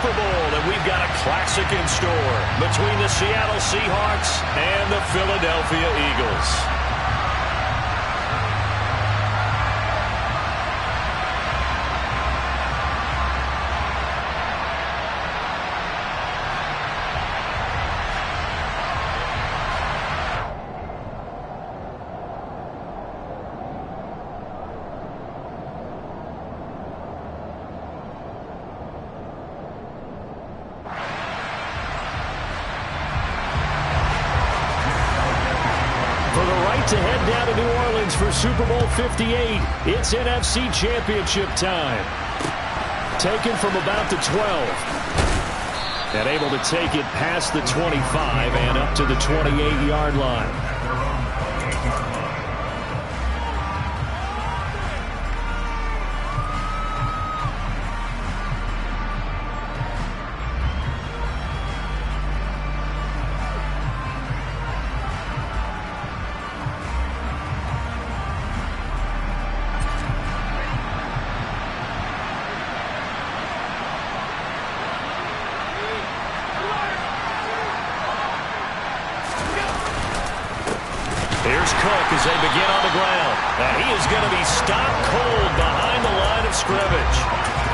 Super Bowl, and we've got a classic in store between the Seattle Seahawks and the Philadelphia Eagles. To head down to New Orleans for Super Bowl 58. It's NFC Championship time. Taken from about the 12. And able to take it past the 25 and up to the 28-yard line. Here's Cook as they begin on the ground. And he is going to be stopped cold behind the line of scrimmage.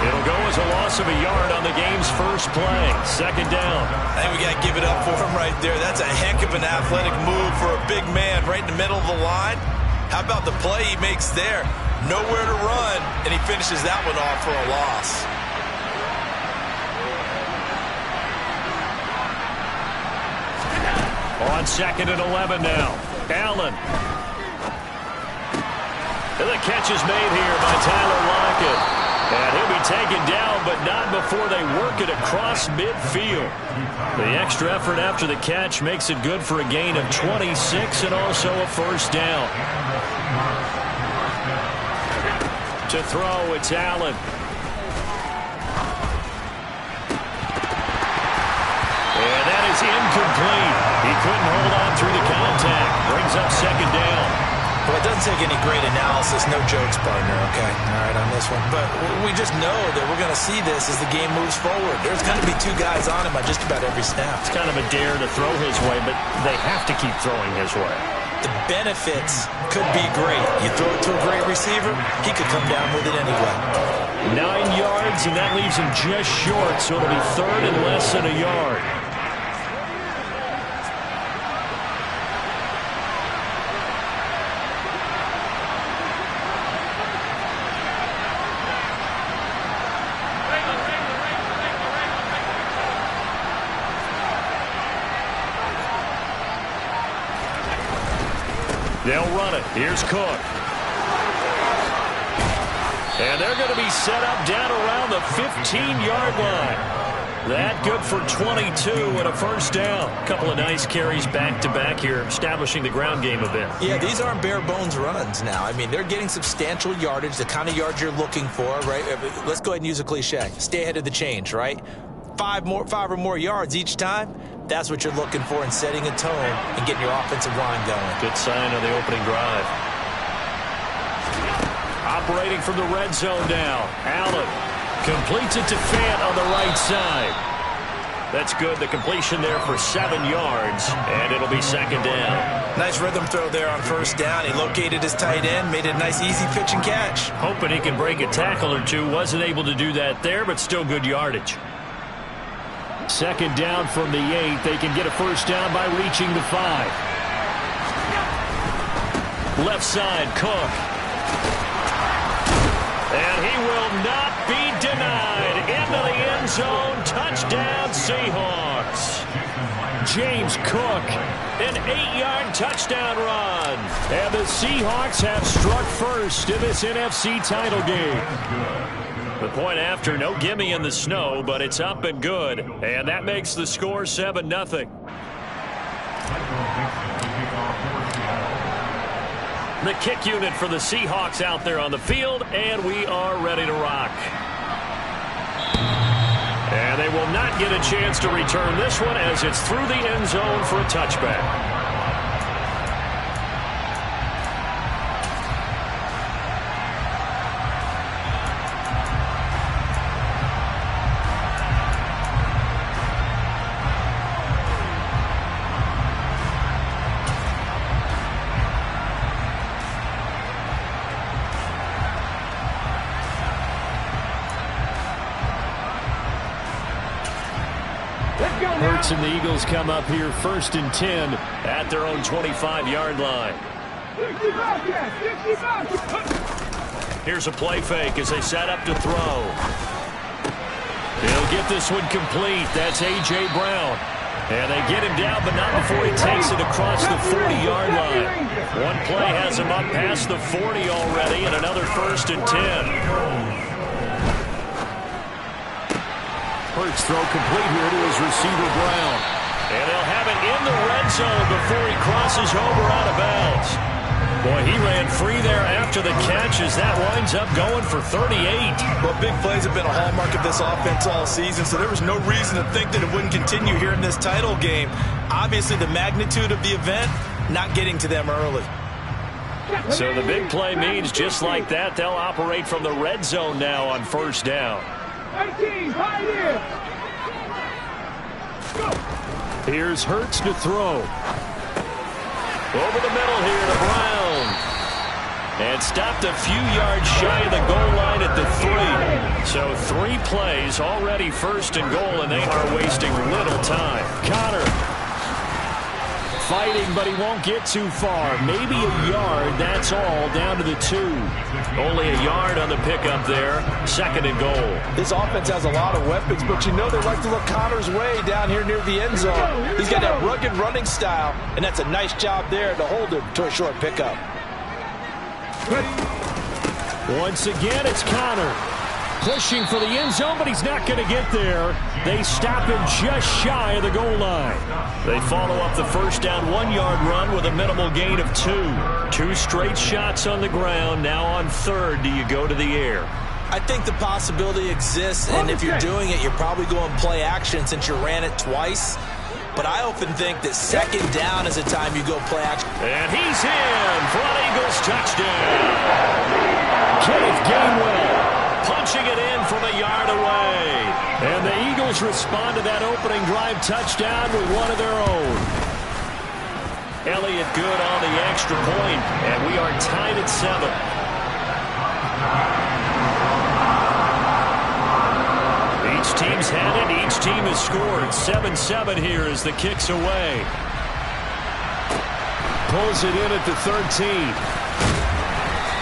It'll go as a loss of a yard on the game's first play. Second down. I think we got to give it up for him right there. That's a heck of an athletic move for a big man right in the middle of the line. How about the play he makes there? Nowhere to run, and he finishes that one off for a loss. On 2nd and 11 now. Allen. And the catch is made here by Tyler Lockett. And he'll be taken down, but not before they work it across midfield. The extra effort after the catch makes it good for a gain of 26 and also a first down. To throw, it's Allen. And that is incomplete. He couldn't hold on through the contact. Brings up second down. Well, it doesn't take any great analysis. No jokes, partner, okay? All right, on this one. But we just know that we're going to see this as the game moves forward. There's going to be two guys on him on just about every snap. It's kind of a dare to throw his way, but they have to keep throwing his way. The benefits could be great. You throw it to a great receiver, he could come down with it anyway. 9 yards, and that leaves him just short, so it'll be third and less than a yard. They'll run it. Here's Cook. And they're going to be set up down around the 15-yard line. That good for 22 and a first down. A couple of nice carries back-to-back here, establishing the ground game a bit. Yeah, these aren't bare-bones runs now. I mean, they're getting substantial yardage, the kind of yards you're looking for, right? Let's go ahead and use a cliche. Stay ahead of the change, right? Five or more yards each time. That's what you're looking for in setting a tone and getting your offensive line going. Good sign on the opening drive. Operating from the red zone now. Allen completes it to Fant on the right side. That's good. The completion there for 7 yards, and it'll be second down. Nice rhythm throw there on first down. He located his tight end, made it a nice easy pitch and catch. Hoping he can break a tackle or two. Wasn't able to do that there, but still good yardage. Second down from the 8. They can get a first down by reaching the 5. Left side, Cook. And he will not be denied. Into the end zone. Touchdown, Seahawks. James Cook, an 8-yard touchdown run. And the Seahawks have struck first in this NFC title game. The point after, no gimme in the snow, but it's up and good. And that makes the score 7-0. The kick unit for the Seahawks out there on the field, and we are ready to rock. And they will not get a chance to return this one as it's through the end zone for a touchback. Hurts and the Eagles come up here 1st and 10 at their own 25-yard line. Here's a play fake as they set up to throw. He'll get this one complete. That's A.J. Brown. And they get him down, but not before he takes it across the 40-yard line. One play has him up past the 40 already, and another 1st and 10. Hurts throw complete here to his receiver, Brown. And they'll have it in the red zone before he crosses over out of bounds. Boy, he ran free there after the catch as that winds up going for 38. Well, big plays have been a hallmark of this offense all season, so there was no reason to think that it wouldn't continue here in this title game. Obviously, the magnitude of the event not getting to them early. So the big play means just like that, they'll operate from the red zone now on 1st down. 18, right here. Here's Hurts to throw. Over the middle here to Brown. And stopped a few yards shy of the goal line at the 3. So 3 plays already 1st and goal, and they are wasting little time. Connor fighting, but he won't get too far. Maybe a yard, that's all, down to the 2. Only a yard on the pickup there. 2nd and goal. This offense has a lot of weapons, but you know they like to look Connor's way down here near the end zone. He's got that rugged running style, and that's a nice job there to hold him to a short pickup. Once again, it's Connor. Pushing for the end zone, but he's not going to get there. They stop him just shy of the goal line. They follow up the 1st down 1-yard run with a minimal gain of 2. 2 straight shots on the ground. Now on 3rd, do you go to the air? I think the possibility exists, and if you're doing it, you're probably going play action since you ran it twice. But I often think that 2nd down is a time you go play action. And he's in for an Eagles touchdown. Kenneth Gainwell punching it in from a yard away. And the Eagles respond to that opening drive touchdown with one of their own. Elliott good on the extra point, and we are tied at 7. Each team's had it. Each team has scored. 7-7 here as the kick's away. Pulls it in at the 13.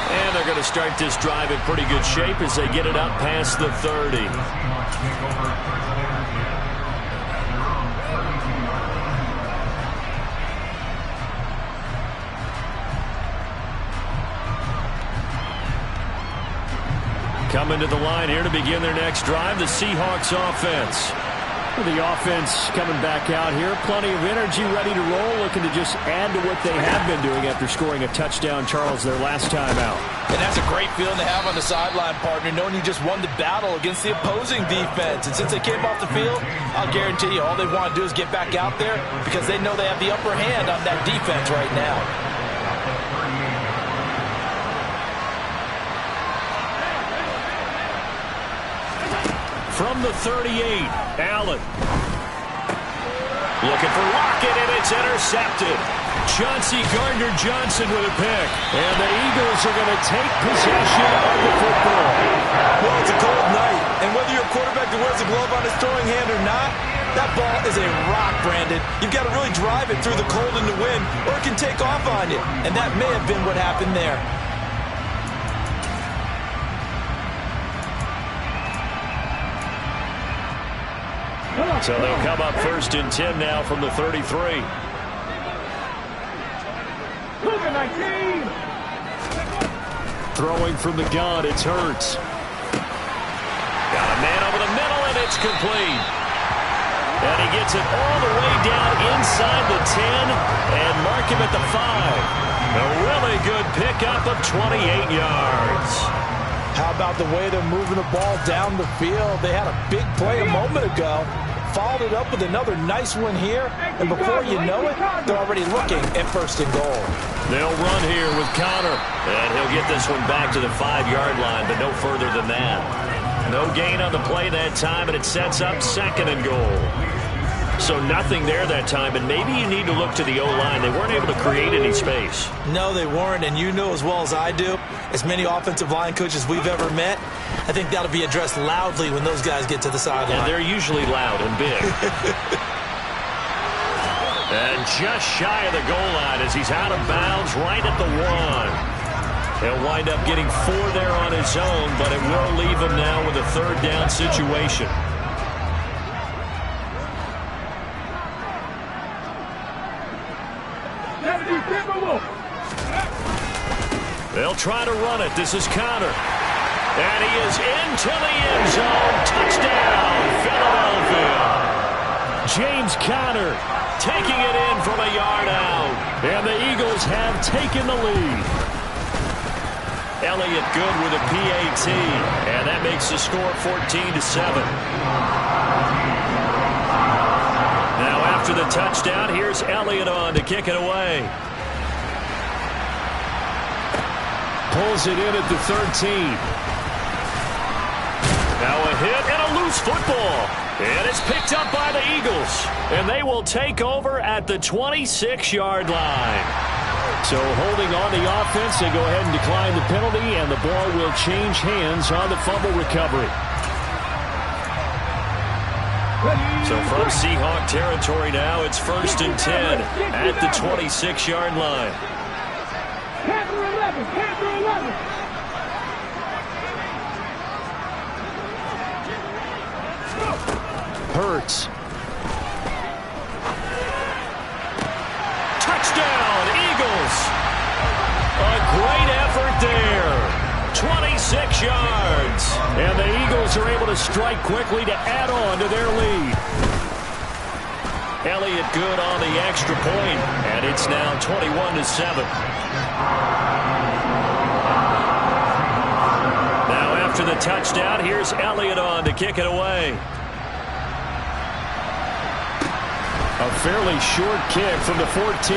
And they're going to start this drive in pretty good shape as they get it up past the 30. Coming to the line here to begin their next drive, the Seahawks offense. The offense coming back out here. Plenty of energy, ready to roll, looking to just add to what they have been doing after scoring a touchdown, Charles, their last time out. And that's a great feeling to have on the sideline, partner, knowing you just won the battle against the opposing defense. And since they came off the field, I'll guarantee you all they want to do is get back out there because they know they have the upper hand on that defense right now. From the 38, Allen. Looking for Lockett, and it's intercepted. Chauncey Gardner-Johnson with a pick. And the Eagles are going to take possession of the football. Well, it's a cold night, and whether you're a quarterback that wears a glove on his throwing hand or not, that ball is a rock, Brandon. You've got to really drive it through the cold and the wind, or it can take off on you. And that may have been what happened there. So they'll come up 1st and 10 now from the 33. Throwing from the gun, it's Hurts. Got a man over the middle, and it's complete. And he gets it all the way down inside the 10 and mark him at the 5. A really good pickup of 28 yards. How about the way they're moving the ball down the field? They had a big play a moment ago. Followed it up with another nice one here. And before you know it, they're already looking at 1st and goal. They'll run here with Connor. And he'll get this one back to the 5-yard line, but no further than that. No gain on the play that time, and it sets up 2nd and goal. So nothing there that time, and maybe you need to look to the O-line. They weren't able to create any space. No, they weren't, and you know as well as I do, as many offensive line coaches we've ever met, I think that'll be addressed loudly when those guys get to the sideline. And they're usually loud and big. And just shy of the goal line as he's out of bounds right at the 1. He'll wind up getting 4 there on his own, but it will leave him now with a third down situation. They'll try to run it. This is Conner. And he is into the end zone. Touchdown, Philadelphia. James Conner taking it in from a yard out. And the Eagles have taken the lead. Elliott good with a PAT. And that makes the score 14-7. Now after the touchdown, here's Elliott on to kick it away. Pulls it in at the 13. Now a hit and a loose football. And it's picked up by the Eagles. And they will take over at the 26-yard line. So holding on the offense, they go ahead and decline the penalty, and the ball will change hands on the fumble recovery. So from Seahawk territory now, it's 1st and 10 at the 26-yard line. Hurts. Touchdown, Eagles. A great effort there. 26 yards. And the Eagles are able to strike quickly to add on to their lead. Elliott good on the extra point, and it's now 21-7. Now after the touchdown, here's Elliott on to kick it away. A fairly short kick from the 14.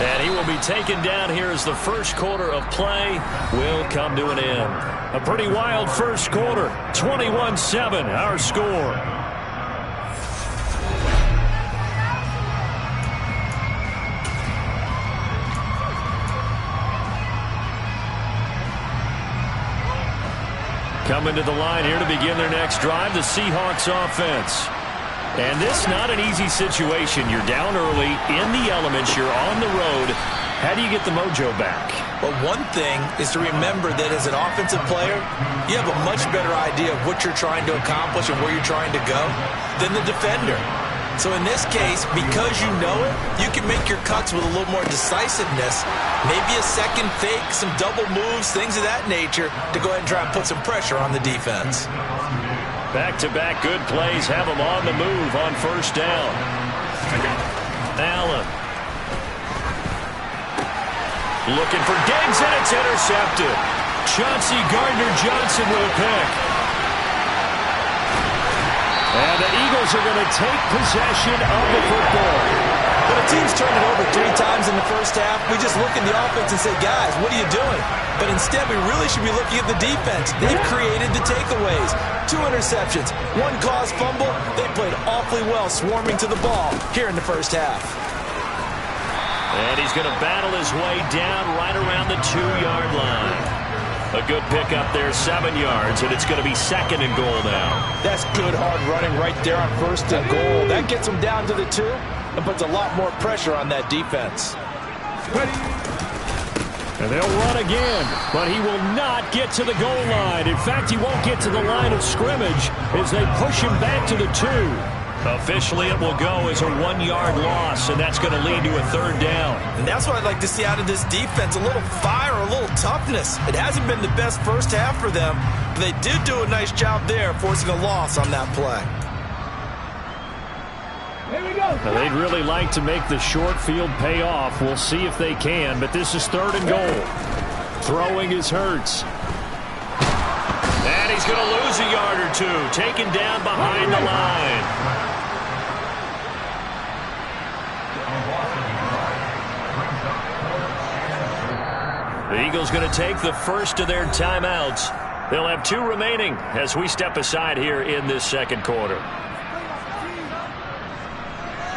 And he will be taken down here as the first quarter of play will come to an end. A pretty wild first quarter. 21-7, our score. Coming to the line here to begin their next drive, the Seahawks offense. And this not an easy situation. You're down early, in the elements, you're on the road. How do you get the mojo back? Well, one thing is to remember that as an offensive player, you have a much better idea of what you're trying to accomplish and where you're trying to go than the defender. So in this case, because you know it, you can make your cuts with a little more decisiveness, maybe a second fake, some double moves, things of that nature, to go ahead and try and put some pressure on the defense. Back-to-back good plays have him on the move on first down. Allen. Looking for Diggs, and it's intercepted. Chauncey Gardner-Johnson with a pick. And the Eagles are going to take possession of the football. When a team's turned it over 3 times in the first half, we just look at the offense and say, guys, what are you doing? But instead, we really should be looking at the defense. They've created the takeaways. 2 interceptions, 1 caused fumble. They played awfully well swarming to the ball here in the first half. And he's going to battle his way down right around the 2-yard line. A good pickup there, 7 yards, and it's going to be 2nd and goal now. That's good hard running right there on 1st and goal. That gets them down to the 2 and puts a lot more pressure on that defense. And they'll run again, but he will not get to the goal line. In fact, he won't get to the line of scrimmage as they push him back to the 2. Officially, it will go as a 1-yard loss, and that's going to lead to a 3rd down. And that's what I'd like to see out of this defense, a little fire, a little toughness. It hasn't been the best first half for them, but they did do a nice job there, forcing a loss on that play. Here we go. Now, they'd really like to make the short field pay off. We'll see if they can, but this is 3rd and goal. Throwing is Hurts. And he's going to lose a yard or 2, taken down behind the line. The Eagles going to take the first of their timeouts. They'll have 2 remaining as we step aside here in this 2nd quarter.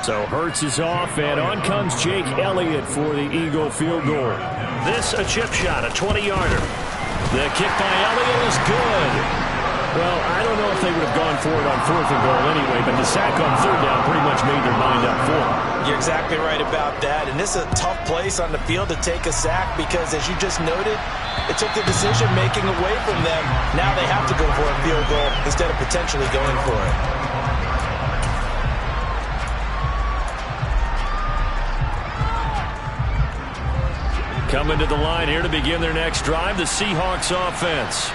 So Hurts is off, and on comes Jake Elliott for the Eagle field goal. This a chip shot, a 20-yarder. The kick by Elliott is good. Well, I don't know if they would have gone for it on 4th and goal anyway, but the sack on 3rd down pretty much made their mind up for it. You're exactly right about that, and this is a tough place on the field to take a sack because, as you just noted, it took the decision-making away from them. Now they have to go for a field goal instead of potentially going for it. Coming to the line here to begin their next drive, the Seahawks offense.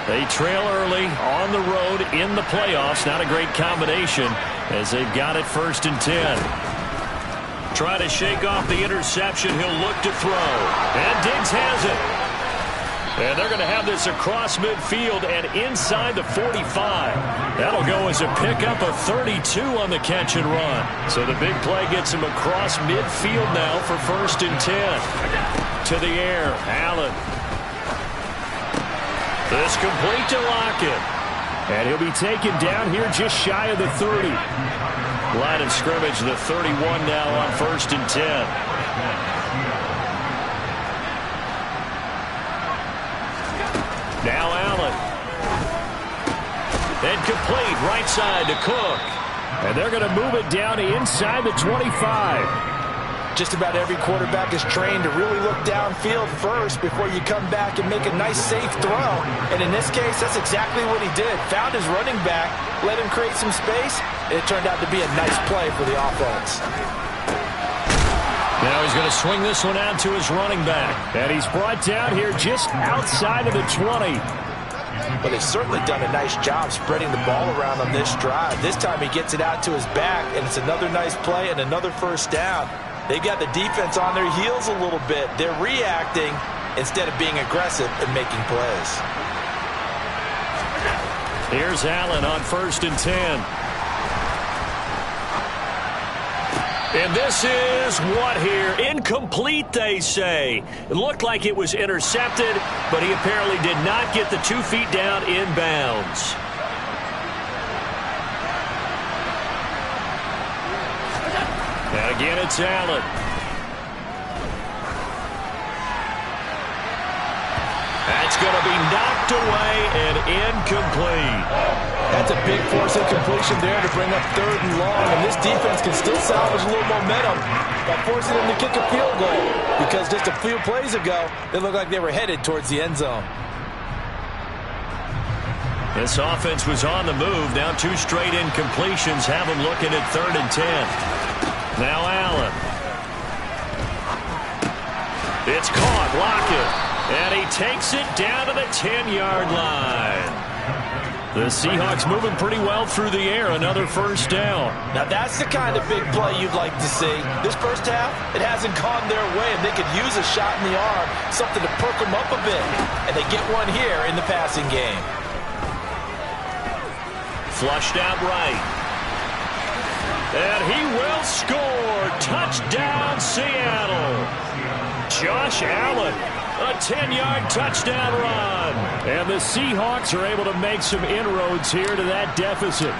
They trail early on the road in the playoffs. Not a great combination as they've got it 1st and 10. Try to shake off the interception. He'll look to throw. And Diggs has it. And they're going to have this across midfield and inside the 45. That'll go as a pickup of 32 on the catch and run. So the big play gets him across midfield now for 1st and 10. To the air, Allen. This complete to Lockett. And he'll be taken down here just shy of the 30. Line of scrimmage, the 31 now on 1st and 10. Now Allen. And complete right side to Cook. And they're going to move it down to inside the 25. Just about every quarterback is trained to really look downfield first before you come back and make a nice, safe throw. And in this case, that's exactly what he did. Found his running back, let him create some space, and it turned out to be a nice play for the offense. Now he's going to swing this one out to his running back. And he's brought down here just outside of the 20. But they've certainly done a nice job spreading the ball around on this drive. This time he gets it out to his back, and it's another nice play and another 1st down. They've got the defense on their heels a little bit. They're reacting instead of being aggressive and making plays. Here's Allen on 1st and 10. And this is what here? Incomplete, they say. It looked like it was intercepted, but he apparently did not get the 2 feet down in bounds. And again, it's Allen. That's going to be knocked away and incomplete. That's a big force incompletion there to bring up 3rd and long. And this defense can still salvage a little momentum by forcing them to kick a field goal. Because just a few plays ago, they looked like they were headed towards the end zone. This offense was on the move. Now 2 straight incompletions have them looking at 3rd and 10. Now Allen. It's caught. Lockett. And he takes it down to the 10-yard line. The Seahawks moving pretty well through the air. Another 1st down. Now that's the kind of big play you'd like to see. This 1st half, it hasn't gone their way, and they could use a shot in the arm, something to perk them up a bit. And they get one here in the passing game. Flushed out right. And he will score. Touchdown, Seattle. Josh Allen. A 10-yard touchdown run. And the Seahawks are able to make some inroads here to that deficit.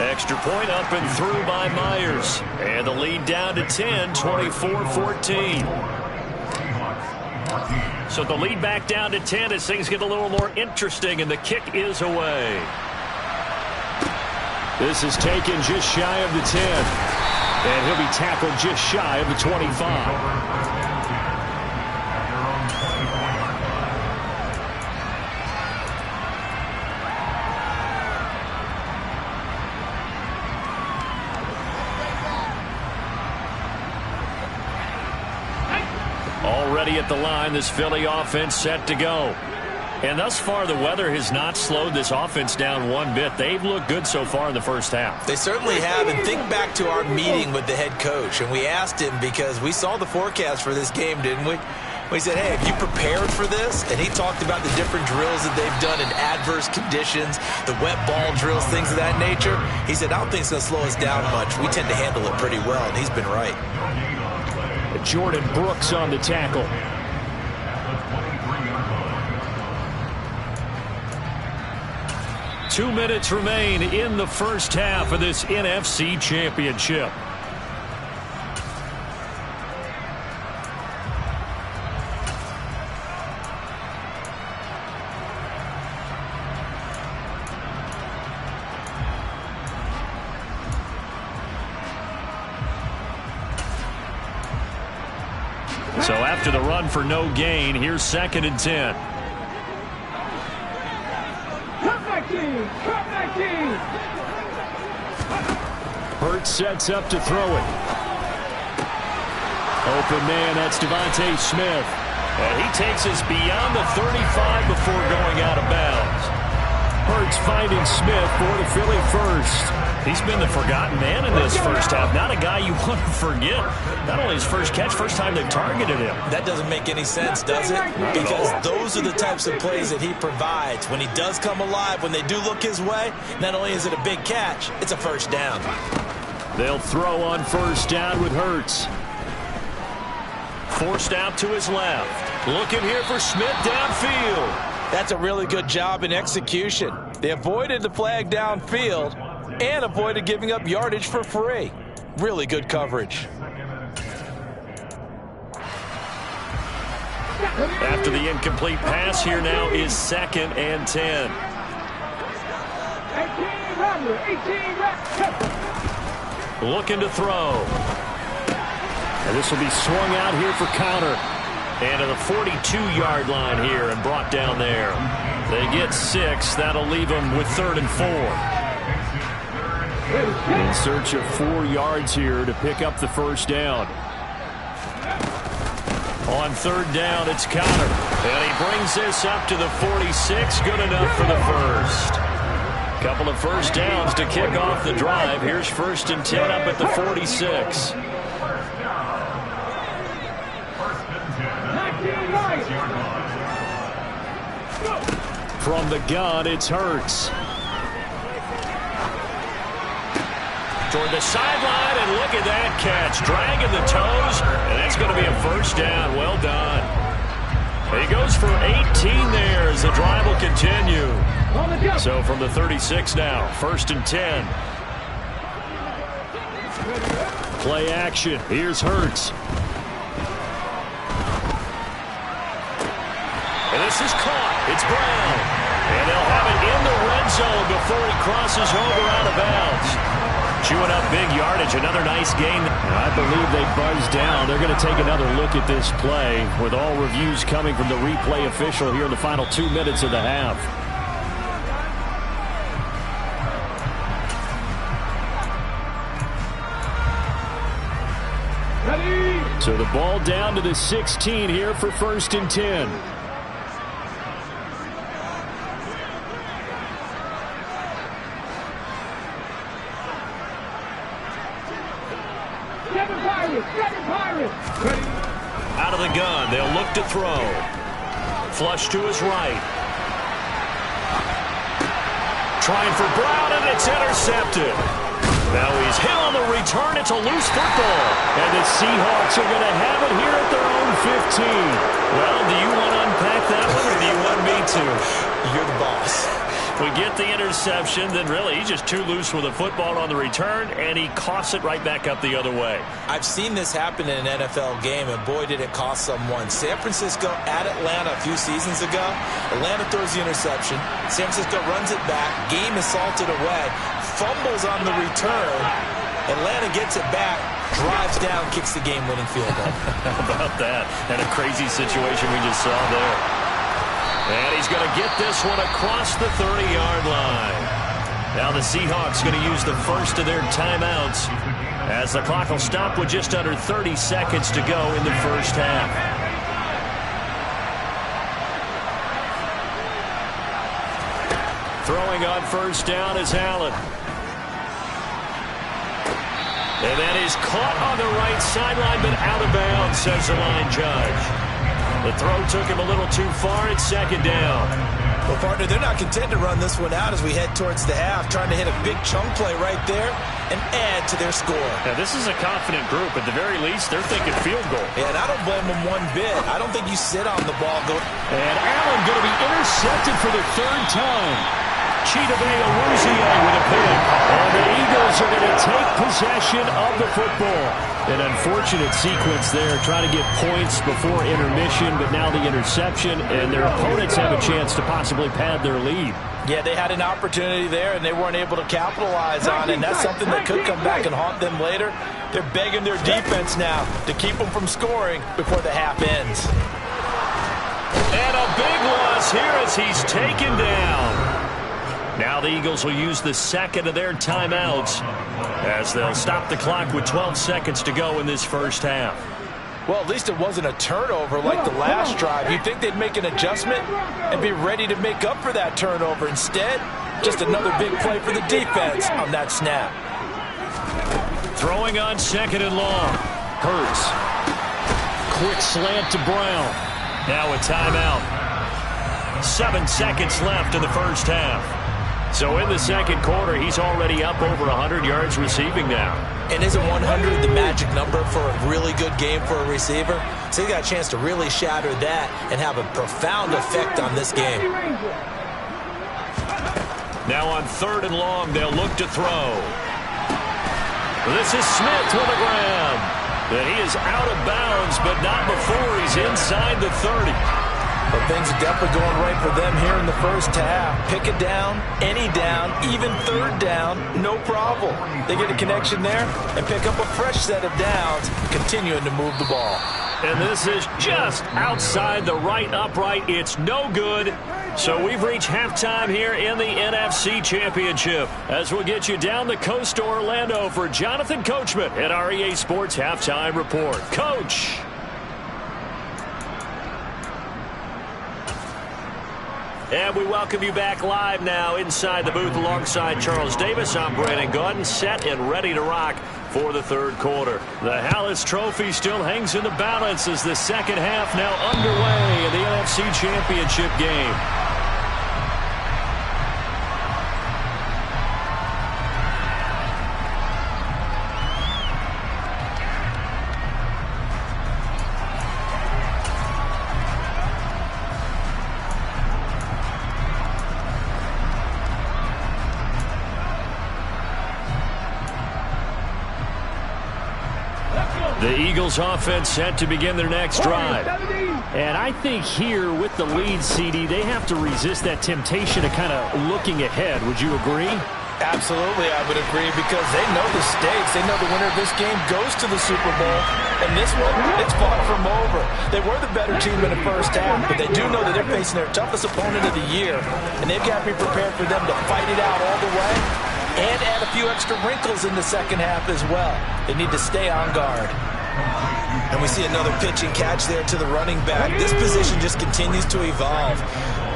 Extra point up and through by Myers. And the lead down to 10, 24-14. So the lead back down to 10 as things get a little more interesting, and the kick is away. This is taken just shy of the 10. And he'll be tackled just shy of the 25. Already at the line, this Philly offense set to go. And thus far, the weather has not slowed this offense down one bit. They've looked good so far in the 1st half. They certainly have. And think back to our meeting with the head coach. And we asked him, because we saw the forecast for this game, didn't we? We said, hey, have you prepared for this? And he talked about the different drills that they've done in adverse conditions, the wet ball drills, things of that nature. He said, I don't think it's going to slow us down much. We tend to handle it pretty well, and he's been right. Jordan Brooks on the tackle. Two minutes remain in the 1st half of this NFC Championship. So after the run for no gain, here's 2nd and 10. Hurts sets up to throw it. Open man, that's Devontae Smith. And he takes us beyond the 35 before going out of bounds. Hurts finding Smith for the Philly first. He's been the forgotten man in this first half. Not a guy you want to forget. Not only his first catch, first time they've targeted him. That doesn't make any sense, does it? Because those are the types of plays that he provides. When he does come alive, when they do look his way, not only is it a big catch, it's a first down. They'll throw on first down with Hurts. Forced out to his left. Looking here for Smith downfield. That's a really good job in execution. They avoided the flag downfield and avoided giving up yardage for free. Really good coverage. After the incomplete pass, here now is 2nd and 10. 18 looking to throw. And this will be swung out here for counter. And to the 42-yard line here and brought down there. They get 6. That'll leave them with 3rd and 4. In search of 4 yards here to pick up the first down. On 3rd down, it's counter. And he brings this up to the 46. Good enough for the first. Couple of first downs to kick off the drive. Here's 1st and 10 up at the 46. From the gun, it's Hurts. Toward the sideline, and look at that catch. Dragging the toes, and that's going to be a first down. Well done. He goes for 18 there as the drive will continue. So from the 36 now, 1st and 10. Play action. Here's Hurts. And this is caught. It's Brown. And they'll have it in the red zone before he crosses over out of bounds. Chewing up big yardage. Another nice gain. I believe they buzzed down. They're going to take another look at this play with all reviews coming from the replay official here in the final 2 minutes of the half. So the ball down to the 16 here for 1st and 10. Out of the gun, they'll look to throw. Flush to his right. Trying for Brown, and it's intercepted. Now he's hit on the return. It's a loose football. And the Seahawks are going to have it here at their own 15. Well, do you want to unpack that one, or do you want me to? You're the boss. We get the interception, then really he's just too loose with the football on the return, and he coughs it right back up the other way. I've seen this happen in an NFL game, and boy, did it cost someone. San Francisco at Atlanta a few seasons ago. Atlanta throws the interception. San Francisco runs it back. Game is salted away. Fumbles on the return. Atlanta gets it back. Drives down, kicks the game-winning field goal. How about that? And a crazy situation we just saw there. And he's going to get this one across the 30-yard line. Now the Seahawks going to use the first of their timeouts as the clock will stop with just under 30 seconds to go in the first half. Throwing on first down is Allen. And that is caught on the right sideline, but out of bounds, says the line judge. The throw took him a little too far. It's 2nd down. Well, partner, they're not content to run this one out as we head towards the half, trying to hit a big chunk play right there and add to their score. Now, this is a confident group. At the very least, they're thinking field goal. Yeah, and I don't blame them one bit. I don't think you sit on the ball. And Allen going to be intercepted for the 3rd time. with a pick. And the Eagles are going to take possession of the football. An unfortunate sequence there, trying to get points before intermission, but now the interception, and their opponents have a chance to possibly pad their lead. Yeah, they had an opportunity there, and they weren't able to capitalize on it, and that's something that could come back and haunt them later. They're begging their defense now to keep them from scoring before the half ends. And a big loss here as he's taken down. Now the Eagles will use the second of their timeouts as they'll stop the clock with 12 seconds to go in this first half. Well, at least it wasn't a turnover like the last drive. You'd think they'd make an adjustment and be ready to make up for that turnover. Instead, just another big play for the defense on that snap. Throwing on second and long. Hurts. Quick slant to Brown. Now a timeout. 7 seconds left in the first half. So in the second quarter, he's already up over 100 yards receiving now. And isn't 100 the magic number for a really good game for a receiver? So he got a chance to really shatter that and have a profound effect on this game. Now on third and long, they'll look to throw. This is Smith with a grab. And he is out of bounds, but not before he's inside the 30. But things are definitely going right for them here in the first half. Pick it down, any down, even third down, no problem. They get a connection there and pick up a fresh set of downs, continuing to move the ball. And this is just outside the right upright. It's no good. So we've reached halftime here in the NFC Championship. As we'll get you down the coast to Orlando for Jonathan Coachman at REA Sports Halftime Report. Coach. And we welcome you back live now inside the booth alongside Charles Davis. I'm Brandon Gaudin, set and ready to rock for the third quarter. The Hallis Trophy still hangs in the balance as the second half now underway in the NFC Championship game. The Eagles offense set to begin their next drive. And I think here with the lead, CD, they have to resist that temptation of kind of looking ahead. Would you agree? Absolutely, I would agree, because they know the stakes. They know the winner of this game goes to the Super Bowl. And this one, it's far from over. They were the better team in the first half, but they do know that they're facing their toughest opponent of the year. And they've got to be prepared for them to fight it out all the way and add a few extra wrinkles in the second half as well. They need to stay on guard. And we see another pitch and catch there to the running back. This position just continues to evolve.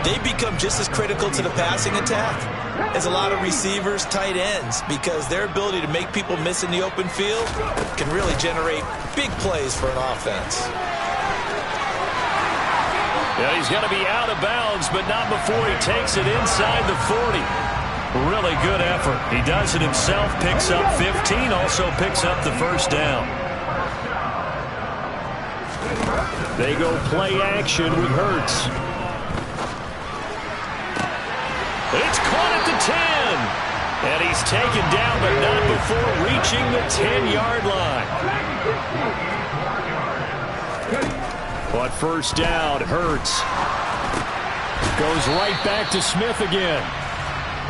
They become just as critical to the passing attack as a lot of receivers, tight ends, because their ability to make people miss in the open field can really generate big plays for an offense. Yeah, he's going to be out of bounds, but not before he takes it inside the 40. Really good effort. He does it himself, picks up 15, also picks up the first down. They go play action with Hurts. It's caught at the 10. And he's taken down, but not before reaching the 10-yard line. But first down, Hurts goes right back to Smith again.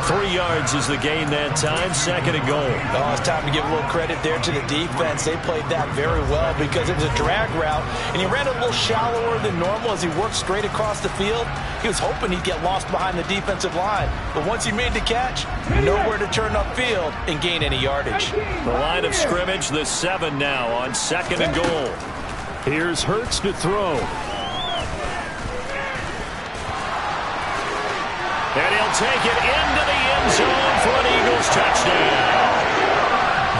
3 yards is the gain that time, second and goal. Oh, it's time to give a little credit there to the defense. They played that very well because it was a drag route, and he ran a little shallower than normal as he worked straight across the field. He was hoping he'd get lost behind the defensive line, but once he made the catch, nowhere to turn upfield and gain any yardage. The line of scrimmage, the 7 now on second and goal. Here's Hurts to throw. And he'll take it into the end zone for an Eagles touchdown.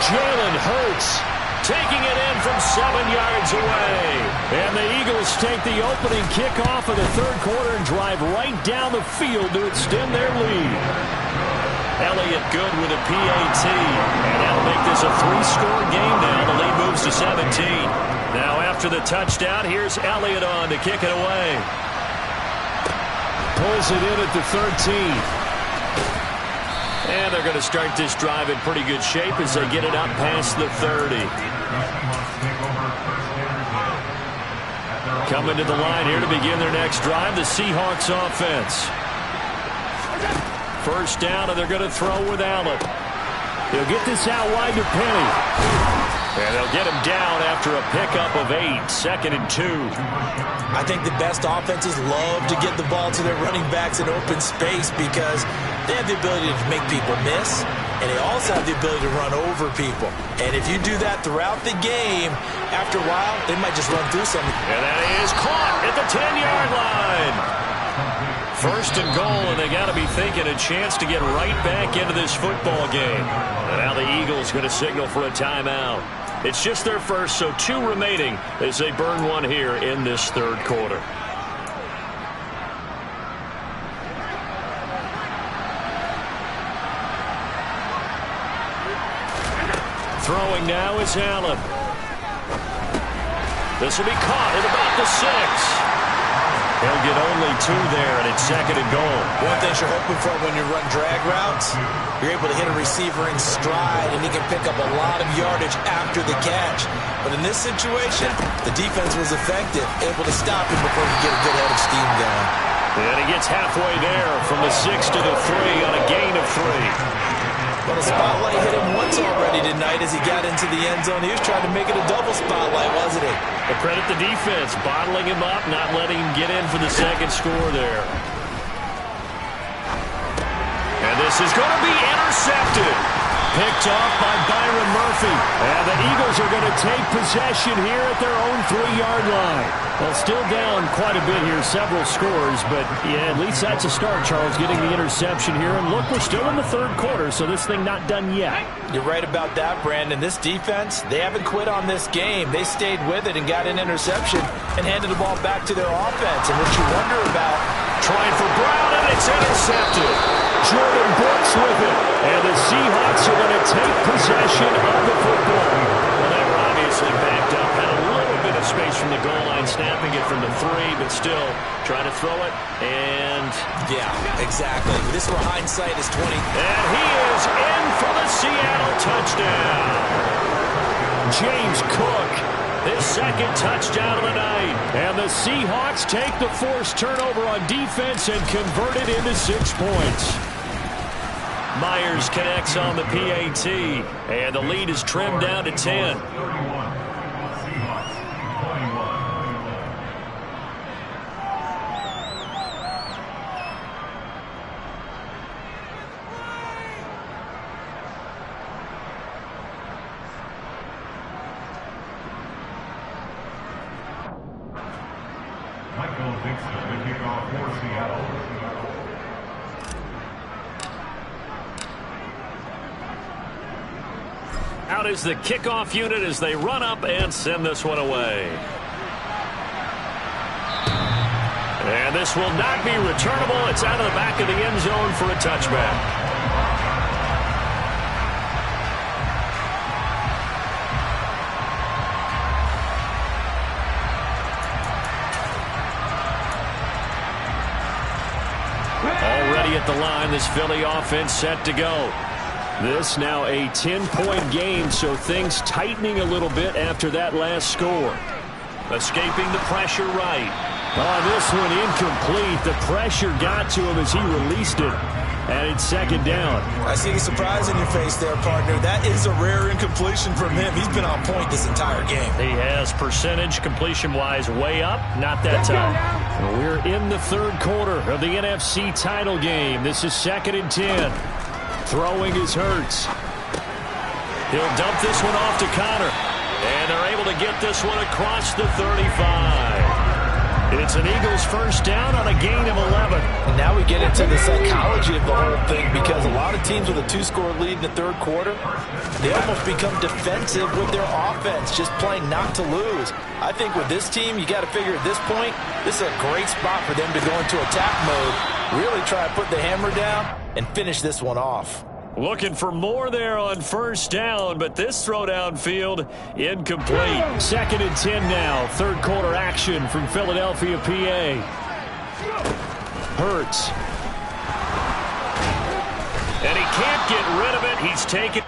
Jalen Hurts taking it in from 7 yards away. And the Eagles take the opening kickoff of the third quarter and drive right down the field to extend their lead. Elliott good with a PAT. And that'll make this a 3-score game now. The lead moves to 17. Now after the touchdown, here's Elliott on to kick it away. Pulls it in at the 13. And they're going to start this drive in pretty good shape as they get it up past the 30. Coming to the line here to begin their next drive, the Seahawks offense. First down, and they're going to throw with Allen. He'll get this out wide to Penny. And they'll get him down after a pickup of 8, 2nd and 2. I think the best offenses love to get the ball to their running backs in open space because they have the ability to make people miss, and they also have the ability to run over people. And if you do that throughout the game, after a while, they might just run through something. And that is caught at the 10-yard line. First and goal, and they got to be thinking a chance to get right back into this football game. And now the Eagles going to signal for a timeout. It's just their first, so 2 remaining as they burn one here in this third quarter. Throwing now is Allen. This will be caught at about the 6. He'll get only 2 there, and it's 2nd and goal. One thing you're hoping for when you run drag routes, you're able to hit a receiver in stride, and he can pick up a lot of yardage after the catch. But in this situation, the defense was effective, able to stop him before he get a good head of steam going. And he gets halfway there from the 6 to the 3 on a gain of 3. But a spotlight hit him once already tonight as he got into the end zone. He was trying to make it a double spotlight, wasn't he? But credit the defense, bottling him up, not letting him get in for the second score there. And this is going to be intercepted. Picked off by Byron Murphy. And the Eagles are going to take possession here at their own 3-yard line. Well, still down quite a bit here, several scores, but yeah, at least that's a start, Charles, getting the interception here. And look, we're still in the third quarter, so this thing not done yet. You're right about that, Brandon. This defense, they haven't quit on this game. They stayed with it and got an interception and handed the ball back to their offense. And what you wonder about, trying for Brown, and it's intercepted. Jordan Brooks with it. And the Seahawks are going to take possession of the football. Well, they were obviously backed up, had a little bit of space from the goal line, snapping it from the 3, but still trying to throw it. And yeah, exactly. This is where hindsight is 20. And he is in for the Seattle touchdown. James Cook, his 2nd touchdown of the night. And the Seahawks take the forced turnover on defense and convert it into 6 points. Myers connects on the PAT, and the lead is trimmed down to 10. Out is the kickoff unit as they run up and send this one away. And this will not be returnable. It's out of the back of the end zone for a touchback. Already at the line, this Philly offense set to go. This now a 10-point game, so things tightening a little bit after that last score. Escaping the pressure right. Oh, this one incomplete. The pressure got to him as he released it. And it's 2nd down. I see the surprise in your face there, partner. That is a rare incompletion from him. He's been on point this entire game. He has percentage completion-wise way up. Not that time. We're in the third quarter of the NFC title game. This is 2nd and 10. Throwing is Hurts. He'll dump this one off to Connor. And they're able to get this one across the 35. It's an Eagles first down on a gain of 11. And now we get into the psychology of the whole thing because a lot of teams with a 2-score lead in the third quarter, they almost become defensive with their offense, just playing not to lose. I think with this team, you got to figure at this point, this is a great spot for them to go into attack mode, really try to put the hammer down and finish this one off. Looking for more there on first down, but this throw downfield incomplete. 2nd and 10 now. Third quarter action from Philadelphia, PA. Hurts. And he can't get rid of it. He's taken.